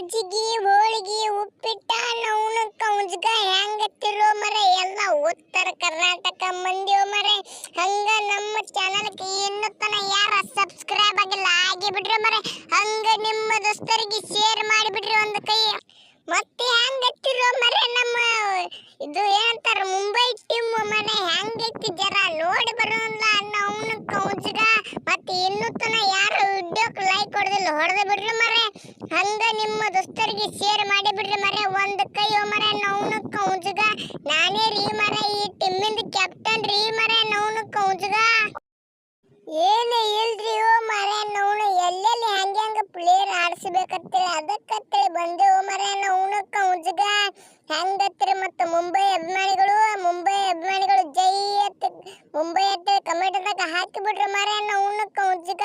ಮಜ್ಜಿಗೆ ಹೋಳಿಗೆ ಉಪ್ಪಿಟ್ಟ ನೌನ ಕೌಂಜ್ಗ ಹೆಂಗತ್ತಿರೋ ಮರೆ ಎಲ್ಲ ಉತ್ತರ ಕರ್ನಾಟಕ ಮಂದಿಯೋ ಮರೆ ಹಂಗ ನಮ್ಮ ಚಾನಲ್ಗೆ ಇನ್ನೂ ತನ ಯಾರ ಸಬ್ಸ್ಕ್ರೈಬ್ ಆಗಿಲ್ಲ ಆಗಿ ಬಿಡ್ರಿ ಮರೆ ಹಂಗ ನಿಮ್ಮ ದೋಸ್ತರಿಗೆ ಶೇರ್ ಮಾಡಿ ಬಿಡ್ರಿ ಒಂದು ಕೈ ಮತ್ತೆ ಹೆಂಗತ್ತಿರೋ ಮರೆ ನಮ್ಮ ಇದು ಏನಂತಾರ ಮುಂಬೈ ಟೀಮ್ ಮನೆ ಹೆಂಗೈತಿ ಜರ ನೋಡಿ ಬರೋಲ್ಲ ನೌನ ಕೌಂಜ್ಗ ಮತ್ತೆ ಇನ್ನೂ ತನ ಯಾರು ವಿಡಿಯೋಕ್ಕೆ ಲೈಕ್ ಹೊಡೆದಿಲ್ಲ ಹೊಡೆದ ಬಿಡ್ರಿ ಮರೆ ಹಂಗ ನಿಮ್ಮ ದೋಸ್ತರಿಗೆ ಶೇರ್ ಮಾಡಿ ಬಿಡ್ರಿ ಮರೆ ಒಂದು ಕೈ ಮರೆ ನೌನ ಕೌಂಜ್ಗ ನಾನೇ ರೀ ಮರೆ ಈ ಟೀಮಿಂದ ಕ್ಯಾಪ್ಟನ್ ರೀ ಮರೆ ನೌನ ಕೌಂಜ್ಗ ಏನು ಇಲ್ರಿ ಓ ಮರೆ ನೌನು ಎಲ್ಲೆಲ್ಲಿ ಹಂಗೆ ಪ್ಲೇಯರ್ ಆಡಿಸಬೇಕಂತೇಳಿ ಅದಕ್ಕಂತೇಳಿ ಬಂದೆವು ಮರೆ ನೌನು ಕೌಂಜ್ಗ ಹೆಂಗತ್ರಿ ಮತ್ತು ಮುಂಬೈ ಅಭಿಮಾನಿಗಳು ಜೈ ಅಂತ ಮುಂಬೈ ಅಂತ ಕಮೆಂಟ್ದಾಗ ಹಾಕಿ ಬಿಡ್ರಿ ಮರೆ ನೌನು ಕೌಂಜ್ಗ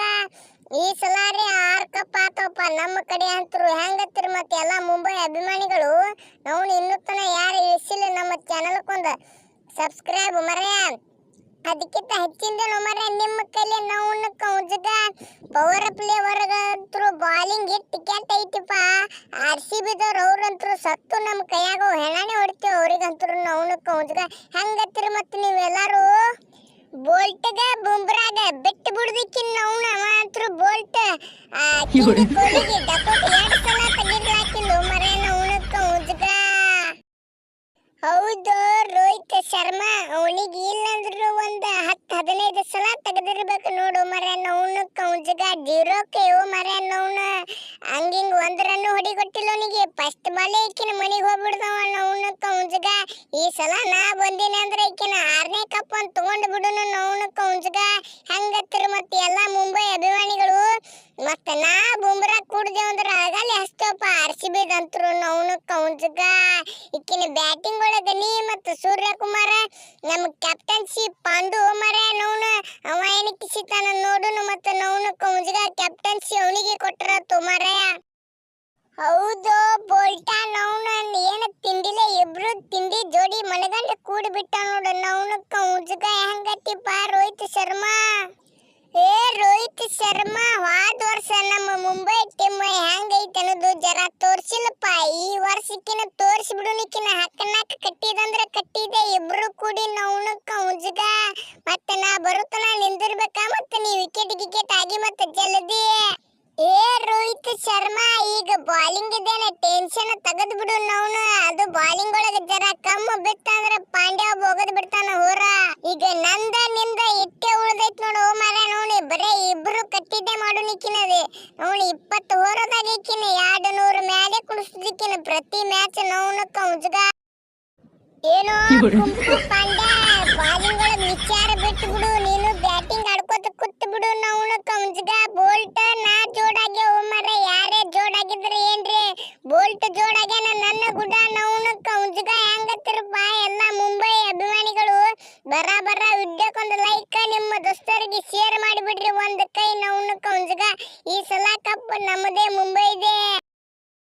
ಈ ಸಲ ರೀ 6 ಕಪ್ ಆತವಪ್ಪ ನಮ್ಮ ಕಡೆ ಅಂತರು ಹೆಂಗತ್ರಿ ಮತ್ತೆ ಎಲ್ಲ ಮುಂಬೈ ಅಭಿಮಾನಿಗಳು ನಾವು ಇನ್ನೂ ತನ ಯಾರು ಇಳಿಸಿಲ್ಲ ನಮ್ಮ ಚಾನಲ್ಕೊಂದು ಸಬ್ಸ್ಕ್ರೈಬ್ ಮರೆ ಅದಕ್ಕಿಂತ ಹೆಚ್ಚಿಂದ ಮರೆ ನಿಮ್ಮ ಕೈಲಿ ನಾವು ಕೌಂಜ್ಗ ಪವರ್ ಪ್ಲೇ ವರ್ಗಂತರು ಬಾಲಿಂಗ್ ಟಿಕೆಟ್ ಐತಿಪ್ಪ RCB ದವ್ರು ಅವ್ರಂತರು ಸತ್ತು ನಮ್ಮ ಕೈಯಾಗ ಹೆಣಾನೆ ಹೊಡಿತೀವಿ ಅವ್ರಿಗಂತರು ನಾವು ಕೌಂಜ್ಗ ಹೆಂಗತ್ರಿ ಮತ್ತೆ ನೀವೆಲ್ಲರೂ ಬೋಲ್ಟ್ಗ ಬುಮ್ರಾಗ ಬಿಟ್ಟು ಬಿಡುದಕ್ಕಿನ್ನ ಅವನ ಮಾತ್ರ ಬೋಲ್ಟ್ ಕೊಹ್ಲಿಗೆ ಡಕೋಟ್ 2 ಸಲ ತೆಗೆದುಹಾಕಿಲ್ಲ ಮರೆ ಅವನ ಕೌಂಜ್ಗ ಹೌದು ರೋಹಿತ್ ಶರ್ಮಾ ಅವನಿಗೆ ಇಲ್ಲಂದ್ರು ಒಂದು 10-15 ಸಲ ತೆಗೆದಿರ್ಬೇಕು ನೋಡು ಮರೆ ಅವನು ಕೌಂಜ್ಗ 0ಕ್ಕೆ ಮರೆ ಅವನು ಹಂಗಿಂಗ್ 1 ರನ್ ಹೊಡಿಗೊಟ್ಟಿಲ್ಲ ಅವನಿಗೆ ಫಸ್ಟ್ ಬಾಲ್ ಈಕಿನ ಮನೆಗೆ ಹೋಗ್ಬಿಡ್ದವ ಅವನು ಕೌಂಜ್ಗ ಈ ಸಲ ನಾ ಬಂದಿನಿ ಅಂದ್ರೆ ಈಕಿನ 6ನೇ ಕಪ್ ಅಂತ ತಗೊಂಡು ಬಿಡುನು ಅವನು ಕೌಂಜ್ಗ ಹೆಂಗತ್ತಿರ ಮತ್ತೆ ಎಲ್ಲ ಮುಂಬೈ ಅಭಿಮಾನಿಗಳು ಮತ್ತೆ ನಾ ಬುಮ್ರಾ ಕೂಡ್ದೇವ್ ಅಂದ್ರೆ ಆಗಲ್ಲಿ ಹಸ್ತಪ್ಪ RCB ದಂತರು ಅವನು ಕೌಂಜ್ಗ ಈಕಿನ ಬ್ಯಾಟಿಂಗ್ ಒಳಗ ನೀ ಮತ್ತು ಸೂರ್ಯಕುಮಾರ ನಮ್ಮ ಕ್ಯಾಪ್ಟನ್ಸಿ ಪಾಂಡು ಮರೆ ನೌನು ಅವ ಏನಕ್ಕೆ ಸಿತಾನ ನೋಡುನು ಮತ್ತೆ ನೌನು ಕೌಂಜ್ಗ ಕ್ಯಾಪ್ಟನ್ಸಿ ಅವನಿಗೆ ಕೊಟ್ಟರತ್ತು ಮರೆ ಹೌದು ಬೋಲ್ಟಾ ನೌನು ಏನು ತಿಂಡಿಲೆ ಇಬ್ರು ತಿಂಡಿ ಜೋಡಿ ಮನಗಂಡ ಕೂಡಿ ಬಿಟ್ಟ ನೋಡು ನೌನು ಕೌಂಜ್ಗ ಹೆಂಗತ್ತಿಪ್ಪ ರೋಹಿತ್ ಶರ್ಮಾ ರೋಹಿತ್ ಶರ್ಮಾ ಹೋದ ವರ್ಷ ನಮ್ಮ ಮುಂಬೈ ಟೀಮ್ ಹೆಂಗೈತೆ ಅನ್ನೋದು ಜರ ತೋರ್ಸಿಲ್ಲಪ್ಪ ಈ ವರ್ಷಕ್ಕಿನ ತೋರಿಸಿ ಬಿಡುನಿಕ್ಕಿನ ಹಕ್ಕನಾಕ ಕಟ್ಟಿದಂದ್ರೆ ಕಟ್ಟಿದೆ ಇಬ್ರು ಕೂಡಿ ನೌನು ಕೌಂಜ್ಗ ಮತ್ತೆ ನಾ ಬರುತ್ತನ ನಿಂದಿರ್ಬೇಕ ಮತ್ತೆ ನೀ ವಿಕೆಟ್ ಆಗಿ ಮತ್ತೆ ಜಲ್ದಿ ರೋಹಿತ್ ಶರ್ಮಾ ಈಗ ಬಾಲಿಂಗ್ ಇದೇನೆ ಟೆನ್ಷನ್ ತೆಗೆದು ಬಿಡು ನೌನು ಅದು ಬಾಲಿಂಗ್ ಒಳಗೆ ಜರ ಕಮ್ಮಿ ಬಿತ್ತಂದ್ರೆ ಪಾಂಡ್ಯ ಹೋಗದ್ ಬಿಡ್ತಾನ ಹೋರ ಈಗ ನಂದ ನಿಂದ ಇಟ್ಟೆ ಉಳ್ದೈತ್ ನೋಡು ಮಾರ ನೋಡಿ ಬರೇ ಇಬ್ರು ಕಟ್ಟಿದ್ದೆ ಮಾಡು ನಿಕ್ಕಿನದೆ ನೋಡಿ 20 ಓವರ್ದಾಗ ಇಕ್ಕಿನ 200 ಮೇಲೆ ಕುಡಿಸ್ತಿಕ್ಕಿನ ಪ್ರತಿ ಮ್ಯಾಚ್ ನೌನು ಕೌಂಜ್ಗ ಏನೋ ಕುಂಪು ಪಾಂಡ್ಯ ಬಾಲಿಂಗ್ ಒಳಗೆ ವಿಚಾರ ಬಿಟ್ಟು ಬಿಡು ನೀನು ಬ್ಯಾಟಿಂಗ್ ಆಡ್ಕೋತ ಕೂತ್ ಬಿಡು ನೌನು ಕೌಂಜ್ಗ ಬೋಲ್ಟ್ ನಾ ಜೋಡಾಗೆ ಮರೆ ಯಾರೇ ಜೋಡಾಗಿದ್ರೆ ಏನ್ರಿ ಬೋಲ್ಟ್ ಜೋಡಾಗ್ಯಾನ ನನ್ನ ಗುಡ ನೌನು ಕೌಂಜ್ಗ ಹೆಂಗತ್ತಿರಪ್ಪ ಎಲ್ಲ ಮುಂಬೈ ಅಭಿಮಾನಿಗಳು ಬರ ವಿಡಿಯೋಕ್ಕೊಂದು ಲೈಕ್ ನಿಮ್ಮ ದೋಸ್ತರಿಗೆ ಶೇರ್ ಮಾಡಿಬಿಡ್ರಿ ಒಂದು ಕೈ ನೌನು ಕೌಂಜ್ಗ ಈ ಸಲ ಕಪ್ ನಮ್ಮದೇ ಮುಂಬೈದೇ